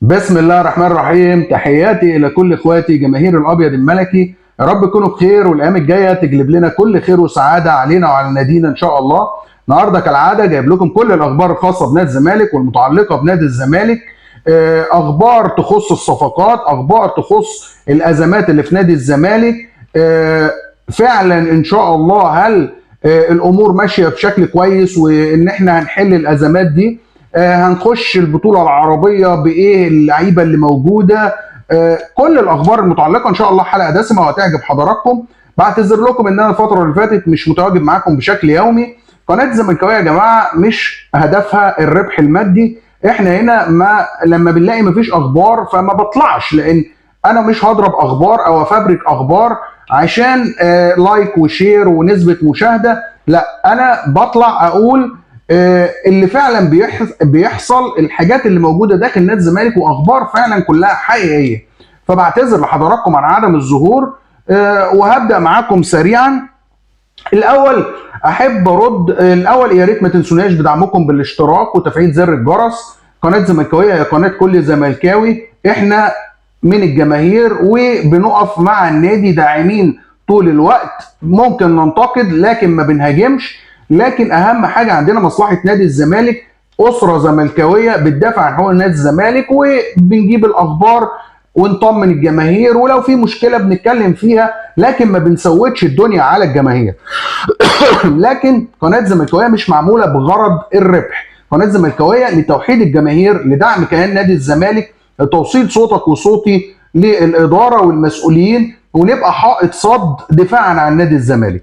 بسم الله الرحمن الرحيم. تحياتي الى كل اخواتي جماهير الابيض الملكي. يا رب تكونوا بخير والايام الجايه تجلب لنا كل خير وسعاده علينا وعلى نادينا ان شاء الله. النهارده كالعاده جايب لكم كل الاخبار الخاصه بنادي الزمالك والمتعلقه بنادي الزمالك. اخبار تخص الصفقات، اخبار تخص الازمات اللي في نادي الزمالك. فعلا ان شاء الله هل الامور ماشيه بشكل كويس وان احنا هنحل الازمات دي. هنخش البطوله العربيه بايه اللعيبه اللي موجوده. كل الاخبار المتعلقه ان شاء الله حلقه دسمه وهتعجب حضراتكم. بعتذر لكم ان انا الفتره اللي فاتت مش متواجد معاكم بشكل يومي. قناه الزملكاويه يا جماعه مش هدفها الربح المادي. احنا هنا ما لما بنلاقي مفيش اخبار فما بطلعش، لان انا مش هضرب اخبار او افبرك اخبار عشان لايك وشير ونسبه مشاهده. لا، انا بطلع اقول اللي فعلا بيحصل، الحاجات اللي موجوده داخل نادي الزمالك واخبار فعلا كلها حقيقيه. فبعتذر لحضراتكم عن عدم الظهور. وهبدا معاكم سريعا. الاول احب ارد الاول، يا ريت ما تنسوناش بدعمكم بالاشتراك وتفعيل زر الجرس. قناه زملكاويه هي قناه كل زملكاوي، احنا من الجماهير وبنقف مع النادي داعمين طول الوقت. ممكن ننتقد لكن ما بنهاجمش، لكن اهم حاجه عندنا مصلحه نادي الزمالك. اسره زملكاويه بتدافع عن حقوق نادي الزمالك وبنجيب الاخبار ونطمن الجماهير، ولو في مشكله بنتكلم فيها لكن ما بنسوتش الدنيا على الجماهير. لكن قناه زملكاويه مش معموله بغرض الربح. قناه زملكاويه لتوحيد الجماهير، لدعم كيان نادي الزمالك، لتوصيل صوتك وصوتي للاداره والمسؤولين، ونبقى حائط صد دفاعا عن نادي الزمالك.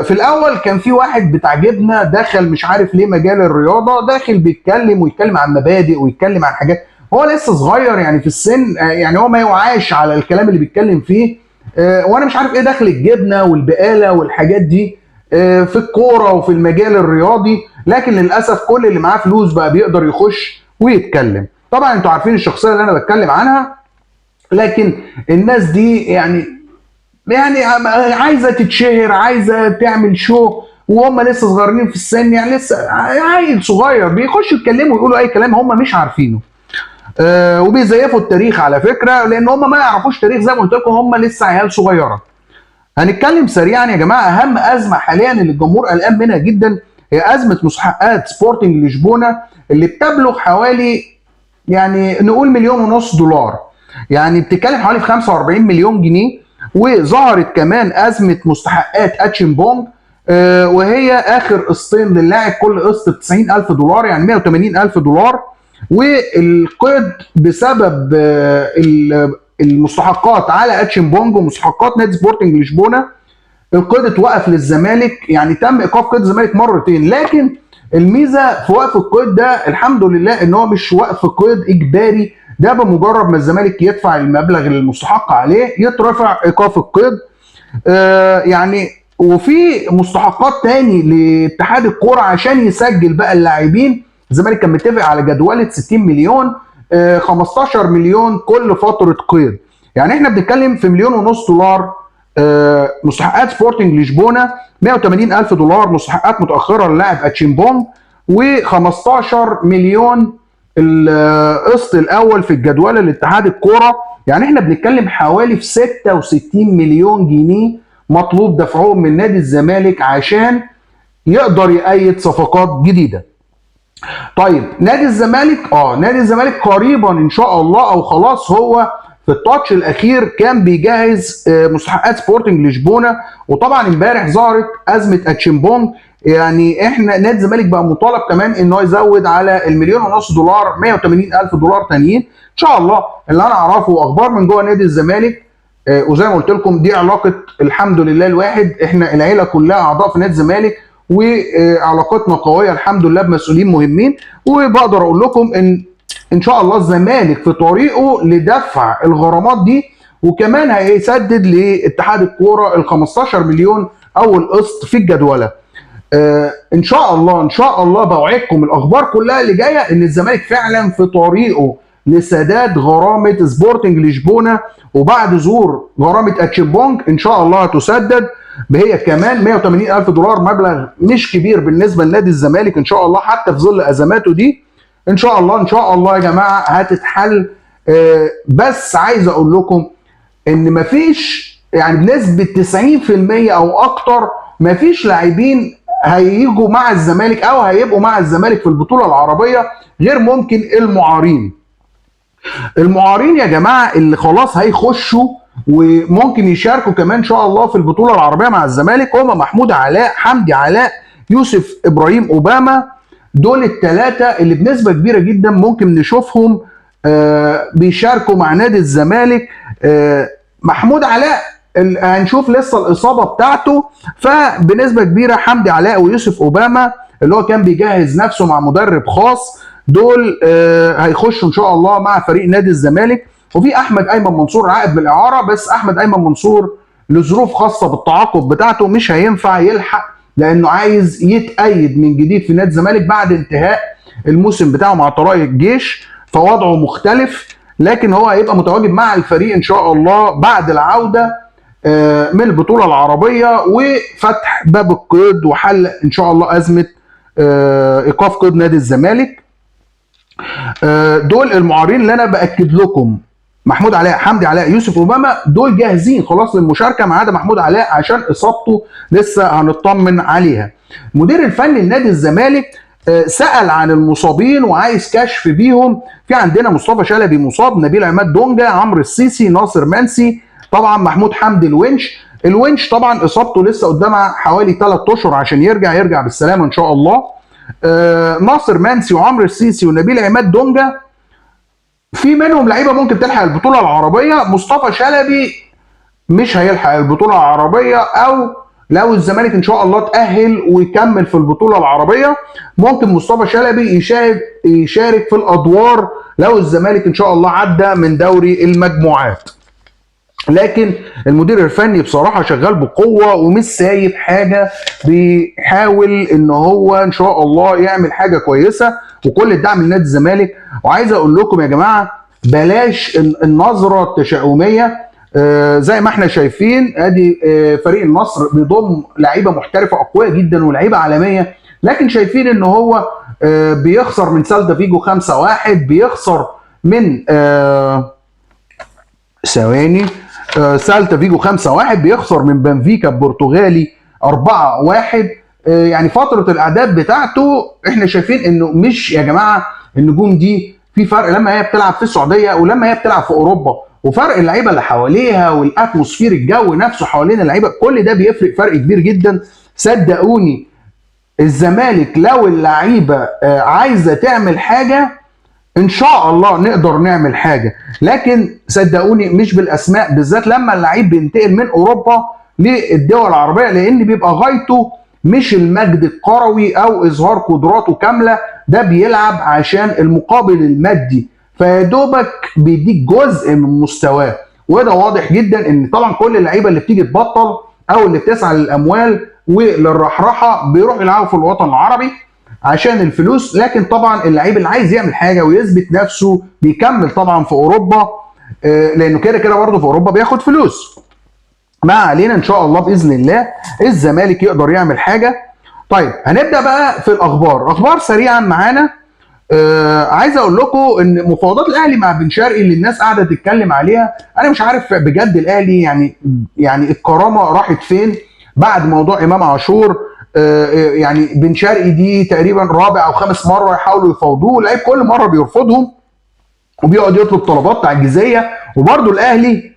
في الاول كان في واحد بتعجبنا دخل مش عارف ليه مجال الرياضه، داخل بيتكلم ويتكلم عن مبادئ ويتكلم عن حاجات. هو لسه صغير يعني في السن، يعني هو ما يوعاش على الكلام اللي بيتكلم فيه. وانا مش عارف ايه دخل الجبنه والبقاله والحاجات دي في الكوره وفي المجال الرياضي. لكن للاسف كل اللي معاه فلوس بقى بيقدر يخش ويتكلم. طبعا انتوا عارفين الشخصيه اللي انا بتكلم عنها. لكن الناس دي يعني عايزه تتشهر، عايزه تعمل شو، وهم لسه صغيرين في السن. يعني لسه عيل صغير بيخشوا يتكلموا ويقولوا اي كلام هم مش عارفينه. وبيزيفوا التاريخ على فكره، لان هم ما يعرفوش تاريخ. زي ما قلت لكم هم لسه عيال صغيره. هنتكلم سريعا يا جماعه. اهم ازمه حاليا اللي الجمهور قلقان منها جدا هي ازمه مستحقات سبورتنج لشبونه، اللي بتبلغ حوالي يعني نقول $1.5 مليون. يعني بتتكلم حوالي في 45 مليون جنيه. وظهرت كمان ازمه مستحقات اتشيمبونج، وهي اخر قسطين للاعب، كل قسط ب $90,000 يعني $180,000. والقيد بسبب المستحقات على اتشيمبونج ومستحقات نادي سبورتنج لشبونه. القيد اتوقف للزمالك، يعني تم ايقاف قيد الزمالك مرتين. لكن الميزه في وقف القيد ده الحمد لله ان هو مش وقف قيد اجباري، ده بمجرد ما الزمالك يدفع المبلغ المستحق عليه يترفع ايقاف القيد. يعني وفي مستحقات تاني لاتحاد الكوره عشان يسجل بقى اللاعبين. الزمالك كان متفق على جدوله 60 مليون، 15 مليون كل فتره قيد. يعني احنا بنتكلم في $1.5 مليون مستحقات سبورتنج لشبونه، $180,000 مستحقات متاخره للاعب اتشيمبونج، و15 مليون القسط الاول في الجدوله لاتحاد الكوره. يعني احنا بنتكلم حوالي في 66 مليون جنيه مطلوب دفعهم من نادي الزمالك عشان يقدر يأيد صفقات جديده. طيب نادي الزمالك قريبا ان شاء الله، او خلاص هو في التاتش الاخير كان بيجهز مستحقات سبورتنج لشبونه. وطبعا امبارح ظهرت ازمه اتشيمبونج. يعني احنا نادي الزمالك بقى مطالب كمان ان هو يزود على $1.5 مليون، $180,000 تانيين ان شاء الله. اللي انا اعرفه اخبار من جوه نادي الزمالك، وزي ما قلت لكم دي علاقه الحمد لله الواحد. احنا العيله كلها اعضاء في نادي الزمالك وعلاقتنا قويه الحمد لله بمسؤولين مهمين. وبقدر اقول لكم ان شاء الله الزمالك في طريقه لدفع الغرامات دي، وكمان هيسدد لاتحاد الكوره ال 15 مليون اول قسط في الجدوله. ان شاء الله بوعدكم الاخبار كلها اللي جايه ان الزمالك فعلا في طريقه لسداد غرامه سبورتنج لشبونه. وبعد ظهور غرامه اتشيمبونج ان شاء الله هتسدد هي كمان $180,000، مبلغ مش كبير بالنسبه لنادي الزمالك ان شاء الله حتى في ظل ازماته دي. ان شاء الله ان شاء الله يا جماعه هتتحل. بس عايز اقول لكم ان مفيش يعني بنسبه 90% او اكتر مفيش لاعبين هيجوا مع الزمالك او هيبقوا مع الزمالك في البطوله العربيه غير ممكن المعارين. المعارين يا جماعه اللي خلاص هيخشوا وممكن يشاركوا كمان ان شاء الله في البطوله العربيه مع الزمالك هم محمود علاء، حمدي علاء، يوسف ابراهيم اوباما. دول الثلاثه اللي بنسبه كبيره جدا ممكن نشوفهم بيشاركوا مع نادي الزمالك. محمود علاء هنشوف لسه الاصابه بتاعته، فبنسبه كبيره حمدي علاء ويوسف اوباما اللي هو كان بيجهز نفسه مع مدرب خاص دول هيخشوا ان شاء الله مع فريق نادي الزمالك. وفي احمد ايمن منصور عائد بالاعاره، بس احمد ايمن منصور لظروف خاصه بالتعاقد بتاعته مش هينفع يلحق لانه عايز يتأيد من جديد في نادي الزمالك بعد انتهاء الموسم بتاعه مع طرائق الجيش، فوضعه مختلف. لكن هو هيبقى متواجد مع الفريق ان شاء الله بعد العوده من البطوله العربيه وفتح باب القيد وحل ان شاء الله ازمه ايقاف قيد نادي الزمالك. دول المعارين اللي انا باكد لكم، محمود علاء، حمدي علاء، يوسف اوباما، دول جاهزين خلاص للمشاركه ما عدا محمود علاء عشان اصابته لسه هنطمن عليها. المدير الفني لنادي الزمالك سأل عن المصابين وعايز كشف بيهم. في عندنا مصطفى شلبي مصاب، نبيل عماد دونجا، عمرو السيسي، ناصر منسي، طبعا محمود حمدي الونش طبعا اصابته لسه قدامها حوالي 3 اشهر عشان يرجع بالسلامه ان شاء الله. ناصر منسي وعمرو السيسي ونبيل عماد دونجا في منهم لعيبه ممكن تلحق البطوله العربيه. مصطفى شلبي مش هيلحق البطوله العربيه، او لو الزمالك ان شاء الله تأهل ويكمل في البطوله العربيه ممكن مصطفى شلبي يشارك في الادوار لو الزمالك ان شاء الله عدى من دوري المجموعات. لكن المدير الفني بصراحه شغال بقوه ومش سايب حاجه، بيحاول ان هو ان شاء الله يعمل حاجه كويسه وكل الدعم لنادي الزمالك. وعايز اقول لكم يا جماعه بلاش النظره التشاؤميه. زي ما احنا شايفين ادي فريق النصر بيضم لعيبه محترفه اقوياء جدا ولاعيبه عالميه، لكن شايفين ان هو بيخسر من سالتا فيجو 5-1، بيخسر من سالتا فيجو 5-1، بيخسر من بنفيكا البرتغالي 4-1. يعني فتره الاعداد بتاعته احنا شايفين انه مش يا جماعه النجوم دي في فرق لما هي بتلعب في السعوديه ولما هي بتلعب في اوروبا، وفرق اللعيبه اللي حواليها والاتموسفير الجو نفسه حوالين اللعيبه كل ده بيفرق فرق كبير جدا. صدقوني الزمالك لو اللعيبه عايزه تعمل حاجه ان شاء الله نقدر نعمل حاجه، لكن صدقوني مش بالاسماء بالذات لما اللعيب بينتقل من اوروبا للدول العربيه، لان بيبقى غايته مش المجد الكروي او اظهار قدراته كامله، ده بيلعب عشان المقابل المادي فيدوبك بيديك جزء من مستواه. وده واضح جدا ان طبعا كل اللعيبه اللي بتيجي تبطل او اللي بتسعى للاموال وللرحرحه بيروحوا يلعبوا في الوطن العربي عشان الفلوس، لكن طبعا اللعيب اللي عايز يعمل حاجه ويثبت نفسه بيكمل طبعا في اوروبا، لانه كده كده برضه في اوروبا بياخد فلوس. ما علينا ان شاء الله باذن الله الزمالك يقدر يعمل حاجه. طيب هنبدا بقى في اخبار سريعا معانا. عايز اقول لكم ان مفاوضات الاهلي مع بن شرقي اللي الناس قاعده تتكلم عليها، انا مش عارف بجد الاهلي يعني الكرامه راحت فين بعد موضوع امام عاشور. يعني بن شرقي دي تقريبا رابع او خامس مره يحاولوا يفاوضوه، اللعيب كل مره بيرفضهم وبيقعد يطلب طلبات تعجيزيه. وبرده الاهلي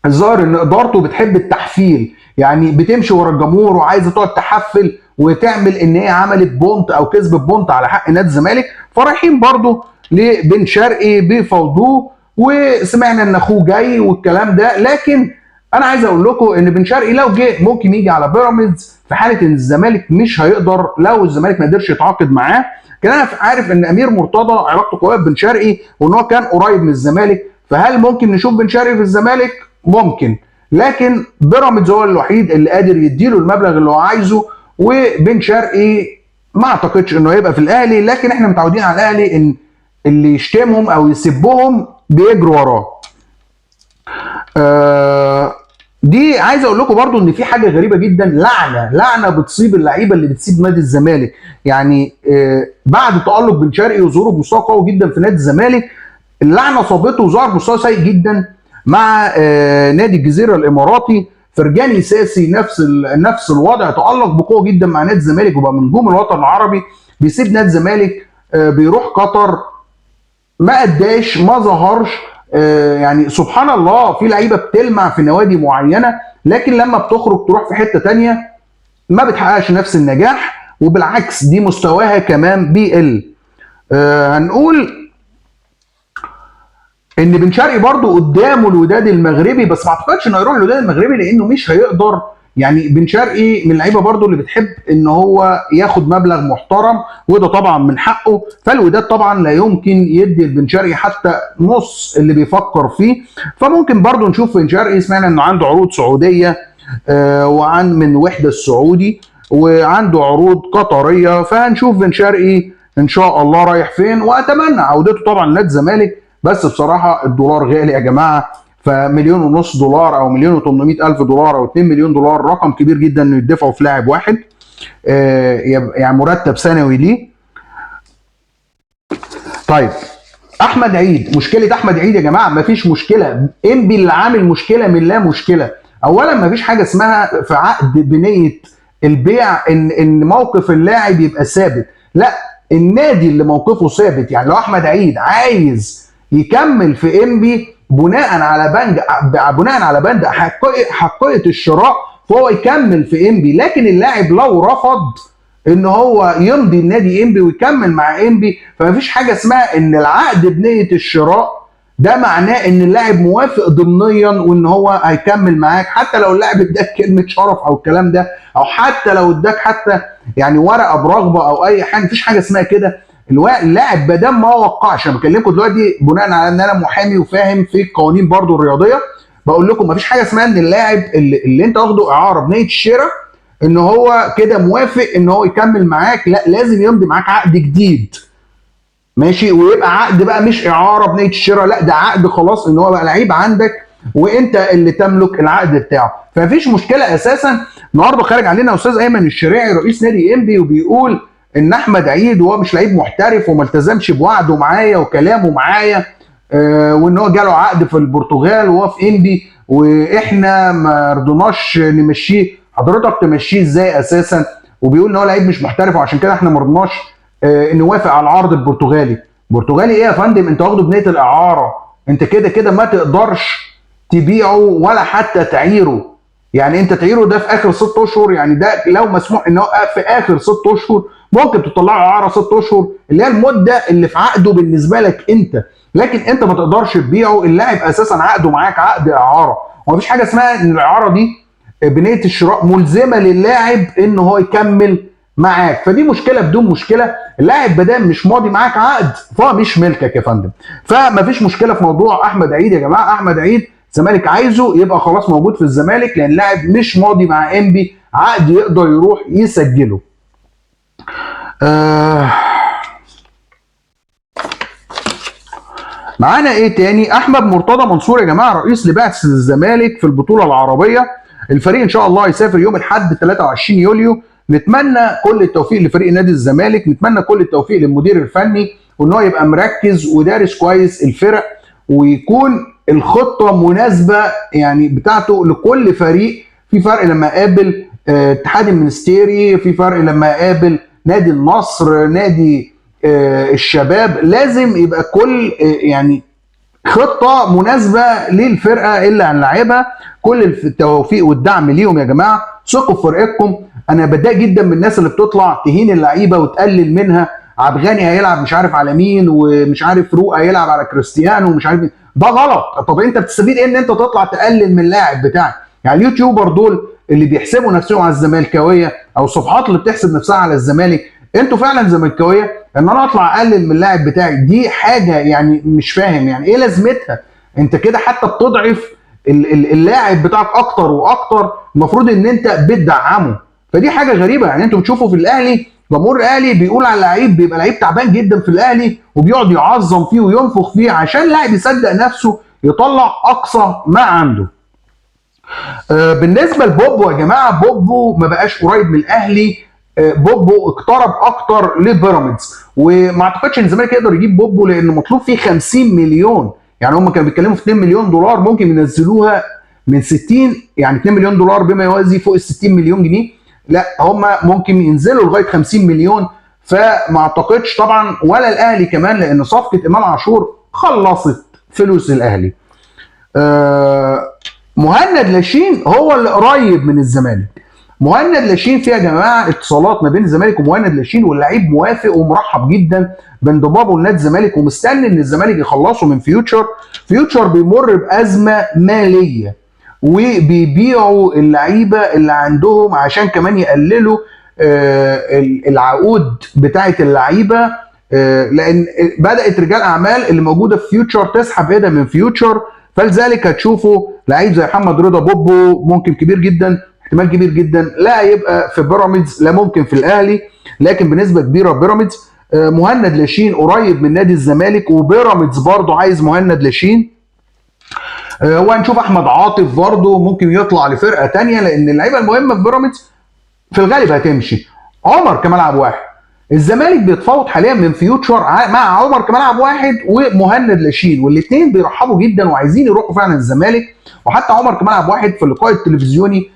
الظاهر ان ادارته بتحب التحفيل، يعني بتمشي ورا الجمهور وعايزه تقعد تحفل وتعمل ان هي عملت بونت او كسبت بونت على حق نادي الزمالك، فرايحين برده لبن شرقي بيفاوضوه وسمعنا ان اخوه جاي والكلام ده. لكن انا عايز اقول لكم ان بن شرقي لو جه ممكن يجي على بيراميدز في حاله ان الزمالك مش هيقدر، لو الزمالك ما قدرش يتعاقد معاه. كان انا عارف ان امير مرتضى علاقته قويه ببن شرقي وان هو كان قريب من الزمالك، فهل ممكن نشوف بن شرقي في الزمالك؟ ممكن، لكن بيراميدز هو الوحيد اللي قادر يديله المبلغ اللي هو عايزه، وبن شرقي ما اعتقدش انه هيبقى في الاهلي. لكن احنا متعودين على الاهلي ان اللي يشتمهم او يسبهم بيجروا وراه. دي عايز اقول لكم برضو ان في حاجه غريبه جدا، لعنه بتصيب اللعيبه اللي بتسيب نادي الزمالك. يعني بعد تالق بن شرقي وظهوره بمستوى قوي جدا في نادي الزمالك، اللعنه صابته وظهر بمستوى سيء جدا مع نادي الجزيره الاماراتي. فرجاني ساسي نفس الوضع، تالق بقوه جدا مع نادي الزمالك وبقى من نجوم الوطن العربي، بيسيب نادي الزمالك بيروح قطر، ما اداش، ما ظهرش. يعني سبحان الله، في لعيبه بتلمع في نوادي معينه، لكن لما بتخرج تروح في حته تانية ما بتحققش نفس النجاح، وبالعكس دي مستواها كمان بيقل. هنقول ان بن شرقي برضو قدامه الوداد المغربي، بس ما اعتقدش انه هيروح الوداد المغربي لانه مش هيقدر. يعني بن شرقي من اللعيبه برضو اللي بتحب ان هو ياخد مبلغ محترم، وده طبعا من حقه، فالوداد طبعا لا يمكن يدي لبن شرقي حتى نص اللي بيفكر فيه. فممكن برضو نشوف بن شرقي، سمعنا انه عنده عروض سعوديه وعن من وحده السعودي، وعنده عروض قطريه، فهنشوف بن شرقي ان شاء الله رايح فين، واتمنى عودته طبعا لنادي الزمالك. بس بصراحه الدولار غالي يا جماعه، فمليون ونص دولار او مليون و800 الف دولار او 2 مليون دولار رقم كبير جدا انه يدفعوا في لاعب واحد، يعني مرتب سنوي ليه. طيب احمد عيد، مشكله احمد عيد يا جماعه مفيش مشكله، انبي اللي عامل مشكله من لا مشكله. اولا مفيش حاجه اسمها في عقد بنيه البيع ان موقف اللاعب يبقى ثابت، لا، النادي اللي موقفه ثابت. يعني لو احمد عيد عايز يكمل في انبي بناء على بند حقيقه الشراء، فهو يكمل في انبي. لكن اللاعب لو رفض ان هو يمضي النادي انبي ويكمل مع انبي، فمفيش حاجه اسمها ان العقد بنيه الشراء ده معناه ان اللاعب موافق ضمنيا وان هو هيكمل معاك، حتى لو اللاعب اداك كلمه شرف او الكلام ده، او حتى لو اداك حتى يعني ورقه برغبه او اي حاجه، مفيش حاجه اسمها كده. اللاعب ما دام ما وقعش، انا بكلمكم دلوقتي بناء على ان انا محامي وفاهم في القوانين برضو الرياضيه، بقول لكم مفيش حاجه اسمها ان اللاعب اللي انت واخده اعاره بنيه الشراء ان هو كده موافق ان هو يكمل معاك، لا، لازم يمضي معاك عقد جديد، ماشي، ويبقى عقد بقى مش اعاره بنيه الشراء، لا، ده عقد خلاص ان هو بقى لعيب عندك وانت اللي تملك العقد بتاعه، فمفيش مشكله اساسا. النهارده خارج علينا استاذ ايمن الشريعي رئيس نادي انبي وبيقول ان احمد عيد وهو مش لعيب محترف وما التزمش بوعده معايا وكلامه معايا، وان هو جاله عقد في البرتغال وهو في انبي واحنا ما رضيناش نمشيه. حضرتك تمشيه ازاي اساسا؟ وبيقول ان هو لعيب مش محترف وعشان كده احنا ما رضيناش نوافق على العرض البرتغالي. برتغالي ايه يا فندم؟ انت واخده بنيه الاعاره، انت كده كده ما تقدرش تبيعه ولا حتى تعيره. يعني انت تعيره ده في اخر 6 اشهر، يعني ده لو مسموح ان هو في اخر 6 اشهر ممكن تطلعه اعاره 6 اشهر اللي هي المده اللي في عقده بالنسبه لك انت، لكن انت ما تقدرش تبيعه. اللاعب اساسا عقده معاك عقد اعاره، ومفيش حاجه اسمها ان الاعاره دي بنيه الشراء ملزمه للاعب ان هو يكمل معاك، فدي مشكله بدون مشكله. اللاعب بدام مش ماضي معاك عقد فهو مش ملكك يا فندم، فمفيش مشكله في موضوع احمد عيد يا جماعه. احمد عيد الزمالك عايزه يبقى خلاص موجود في الزمالك، لان اللاعب مش ماضي مع انبي عقد يقدر يروح يسجله. معانا ايه تاني؟ احمد مرتضى منصور يا جماعه رئيس لبعثه الزمالك في البطوله العربيه. الفريق ان شاء الله يسافر يوم الاحد 23 يوليو. نتمنى كل التوفيق لفريق نادي الزمالك، نتمنى كل التوفيق للمدير الفني وان هو يبقى مركز ودارس كويس الفرق، ويكون الخطه مناسبه يعني بتاعته لكل فريق. في فرق لما قابل اتحاد المنستيري، في فرق لما قابل نادي النصر، نادي الشباب، لازم يبقى كل يعني خطه مناسبه للفرقه اللي هنلاعبها. كل التوفيق والدعم ليهم يا جماعه، ثقوا في فرقتكم. انا بتضايق جدا من الناس اللي بتطلع تهين اللعيبه وتقلل منها، عبد هيلعب مش عارف على مين، ومش عارف روق هيلعب على كريستيانو ومش عارف مين. ده غلط. طب انت بتستفيد ايه ان انت تطلع تقلل من اللاعب بتاعك؟ يعني اليوتيوبر دول اللي بيحسبوا نفسهم على الزمالكاويه او الصفحات اللي بتحسب نفسها على الزمالك، انتوا فعلا زملكاويه؟ ان انا اطلع اقلل من اللاعب بتاعي دي حاجه يعني مش فاهم يعني ايه لازمتها. انت كده حتى بتضعف اللاعب بتاعك اكتر واكتر، المفروض ان انت بتدعمه. فدي حاجه غريبه. يعني انتوا بتشوفوا في الاهلي جمهور الاهلي بيقول على اللعيب بيبقى لعيب تعبان جدا في الاهلي وبيقعد يعظم فيه وينفخ فيه عشان لاعب يصدق نفسه يطلع اقصى ما عنده. بالنسبه لبوبو يا جماعه، بوبو ما بقاش قريب من الاهلي. بوبو اقترب اكتر لبيراميدز، وما اعتقدش ان الزمالك يقدر يجيب بوبو لان مطلوب فيه 50 مليون. يعني هم كانوا بيتكلموا في 2 مليون دولار، ممكن ينزلوها من 60، يعني 2 مليون دولار بما يوازي فوق ال 60 مليون جنيه. لا هم ممكن ينزلوا لغايه 50 مليون. فما اعتقدش طبعا، ولا الاهلي كمان، لان صفقه امام عاشور خلصت فلوس الاهلي. مهند لاشين هو اللي قريب من الزمالك. مهند لاشين فيها يا جماعه اتصالات ما بين الزمالك ومهند لاشين، واللعيب موافق ومرحب جدا بانضمامه لنادي الزمالك، ومستني ان الزمالك يخلصوا من فيوتشر. فيوتشر بيمر بازمه ماليه، وبيبيعوا اللعيبه اللي عندهم عشان كمان يقللوا العقود بتاعه اللعيبه. لان بدات رجال اعمال اللي موجوده في فيوتشر تسحب ايدها من فيوتشر، فلذلك هتشوفوا لعيب زي محمد رضا بوبو ممكن كبير جدا، احتمال كبير جدا لا يبقى في بيراميدز، لا ممكن في الاهلي، لكن بنسبه كبيره بيراميدز. مهند لاشين قريب من نادي الزمالك، وبيراميدز برضه عايز مهند لاشين. وهنشوف احمد عاطف برضه ممكن يطلع لفرقه ثانيه، لان اللعيبه المهمه في بيراميدز في الغالب هتمشي. عمر كملعب واحد، الزمالك بيتفاوض حاليا من فيوتشر مع عمر كملعب واحد ومهند لاشين، والاثنين بيرحبوا جدا وعايزين يروحوا فعلا الزمالك. وحتى عمر كملعب واحد في اللقاء التلفزيوني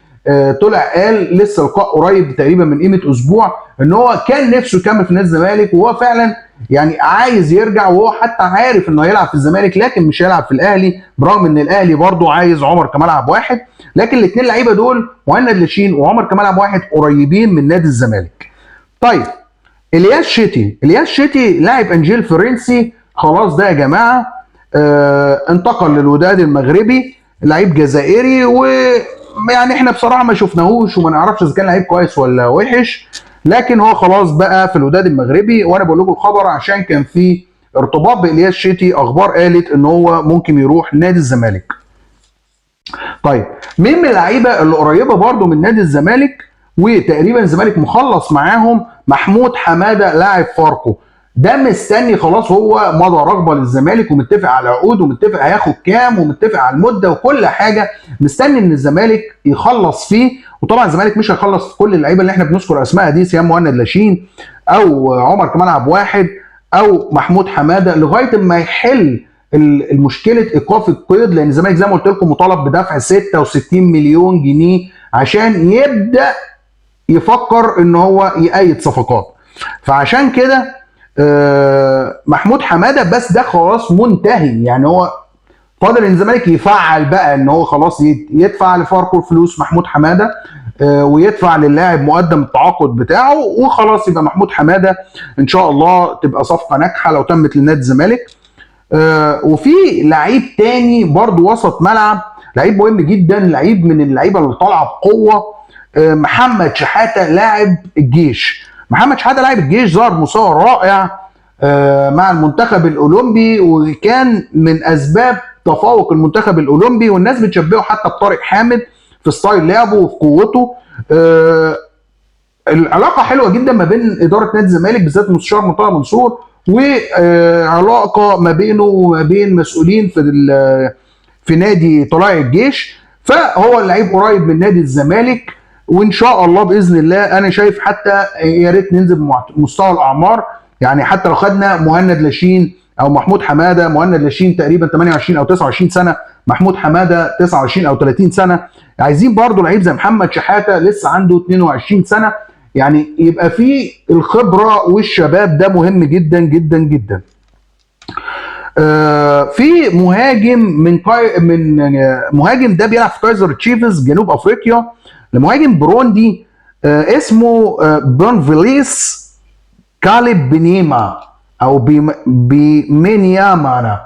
طلع قال لسه لقاء قريب تقريبا من قيمه اسبوع ان هو كان نفسه يكمل في نادي الزمالك، وهو فعلا يعني عايز يرجع، وهو حتى عارف انه هيلعب في الزمالك لكن مش هيلعب في الاهلي، برغم ان الاهلي برضه عايز عمر كملعب واحد. لكن الاثنين لعيبه دول مهند لاشين وعمر كملعب واحد قريبين من نادي الزمالك. طيب الياس شتي، الياس شتي لاعب انجيل فرنسي خلاص ده يا جماعه انتقل للوداد المغربي، لعيب جزائري، ويعني احنا بصراحه ما شفناهوش وما نعرفش اذا كان لعيب كويس ولا وحش، لكن هو خلاص بقى في الوداد المغربي. وانا بقول لكم الخبر عشان كان في ارتباط بالياس شتي، اخبار قالت ان هو ممكن يروح نادي الزمالك. طيب مين من اللعيبه اللي قريبه برده من نادي الزمالك وتقريبا الزمالك مخلص معاهم؟ محمود حماده لاعب فاركو، ده مستني خلاص، هو مضى رغبه للزمالك ومتفق على عقود ومتفق هياخد كام ومتفق على المده وكل حاجه، مستني ان الزمالك يخلص فيه. وطبعا الزمالك مش هيخلص في كل اللعيبه اللي احنا بنذكر اسمائها دي، سيام مهند لاشين او عمر كملعب واحد او محمود حماده، لغايه ما يحل المشكله ايقاف القيد، لان الزمالك زي ما قلت لكم مطالب بدفع 66 مليون جنيه عشان يبدا يفكر ان هو يقيد صفقات. فعشان كده محمود حماده بس ده خلاص منتهي، يعني هو فاضل ان الزمالك يفعل بقى ان هو خلاص يدفع لفاركو فلوس محمود حماده ويدفع للاعب مقدم التعاقد بتاعه، وخلاص يبقى محمود حماده ان شاء الله تبقى صفقه ناجحه لو تمت لنادي الزمالك. وفي لعيب تاني برضو وسط ملعب، لعيب مهم جدا، لعيب من اللعيبه اللي طالعه بقوه، محمد شحاته لاعب الجيش. محمد شحاته لاعب الجيش ظهر مستوى رائع مع المنتخب الاولمبي، وكان من اسباب تفوق المنتخب الاولمبي، والناس بتشبهه حتى بطارق حامد في ستايل لعبه وفي قوته. العلاقه حلوه جدا ما بين اداره نادي الزمالك بالذات المستشار مرتضى منصور، وعلاقه ما بينه وما بين مسؤولين في نادي طلائع الجيش. فهو اللعيب قريب من نادي الزمالك، وان شاء الله باذن الله انا شايف حتى يا ريت ننزل بمستوى الاعمار، يعني حتى لو خدنا مهند لاشين او محمود حماده، مهند لاشين تقريبا 28 او 29 سنه، محمود حماده 29 او 30 سنه، عايزين برضو لعيب زي محمد شحاته لسه عنده 22 سنه، يعني يبقى في الخبره والشباب، ده مهم جدا جدا جدا. في مهاجم من مهاجم ده بيلعب في كايزر تشيفز جنوب افريقيا، لمهاجم بروندي اسمه بونفيليس كاليب بنيما او بمينياما.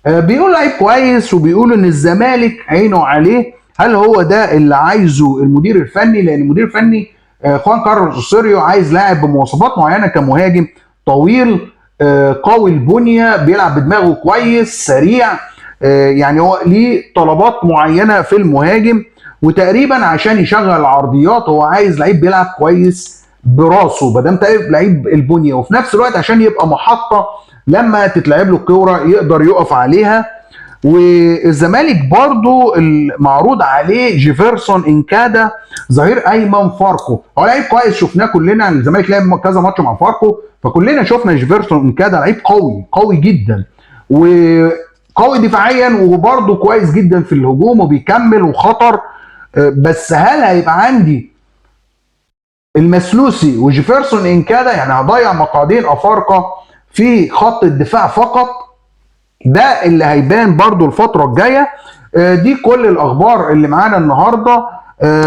بيقول لعيب كويس، وبيقول ان الزمالك عينه عليه. هل هو ده اللي عايزه المدير الفني؟ لان المدير الفني خوان كارلوس اوسيريو عايز لاعب بمواصفات معينه كمهاجم طويل قوي البنيه، بيلعب بدماغه كويس، سريع، يعني هو ليه طلبات معينه في المهاجم. وتقريبا عشان يشغل العرضيات هو عايز لعيب بيلعب كويس براسه ما دام لعيب البنيه، وفي نفس الوقت عشان يبقى محطه لما تتلعب له الكوره يقدر يقف عليها. والزمالك برضو المعروض عليه جيفرسون انكادا ظهير ايمن فاركو، هو لعيب كويس شفناه كلنا، الزمالك لعب كذا ماتش مع فاركو فكلنا شفنا جيفرسون انكادا لعيب قوي جدا وقوي دفاعيا وبرضه كويس جدا في الهجوم وبيكمل وخطر. بس هل هيبقى عندي المسلوسي وجيفرسون انكادا؟ يعني هضيع مقعدين افارقه في خط الدفاع فقط؟ ده اللي هيبان برضو الفترة الجاية. دي كل الأخبار اللي معانا النهاردة.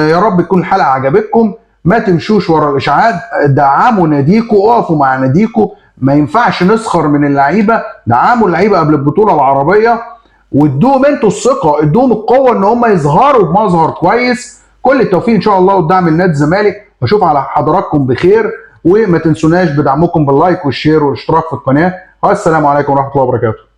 يا رب تكون الحلقة عجبتكم. ما تمشوش ورا الإشاعات، دعموا ناديكوا، اقفوا مع ناديكوا، ما ينفعش نسخر من اللعيبة، دعموا اللعيبة قبل البطولة العربية وادوهم انتوا الثقة، ادوهم القوة ان هم يظهروا بمظهر كويس. كل التوفيق ان شاء الله والدعم لنادي الزمالك، واشوف على حضراتكم بخير، وما تنسوناش بدعمكم باللايك والشير والاشتراك في القناة. والسلام عليكم ورحمة الله وبركاته.